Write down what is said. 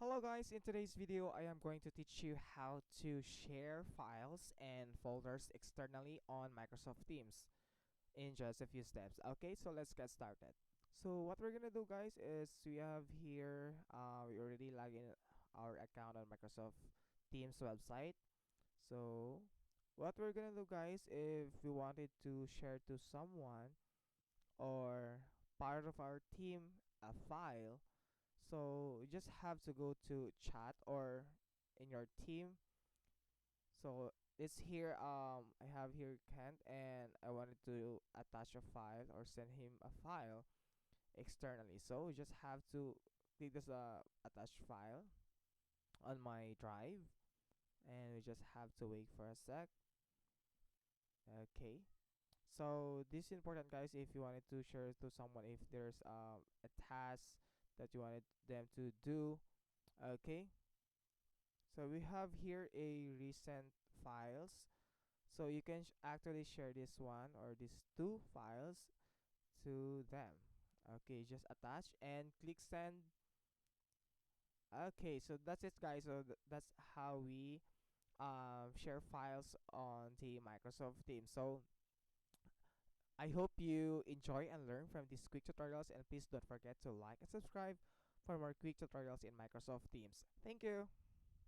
Hello guys, in today's video I am going to teach you how to share files and folders externally on Microsoft Teams in just a few steps. Okay, so let's get started. So what we're gonna do guys is we have here, we already log in our account on Microsoft Teams website. So what we're gonna do guys, if we wanted to share to someone or part of our team a file, so you just have to go to chat or in your team. So it's here. I have here Kent, and I wanted to attach a file or send him a file externally. So you just have to click this attach file on my drive, and we just have to wait for a sec. Okay. So this is important, guys. If you wanted to share to someone, if there's a task that you wanted them to do. Okay. So we have here a recent files. So you can actually share this one or these two files to them. Okay, just attach and click send. Okay, so that's it guys. So that's how we share files on the Microsoft Teams. So I hope you enjoy and learn from these quick tutorials, and please don't forget to like and subscribe for more quick tutorials in Microsoft Teams. Thank you.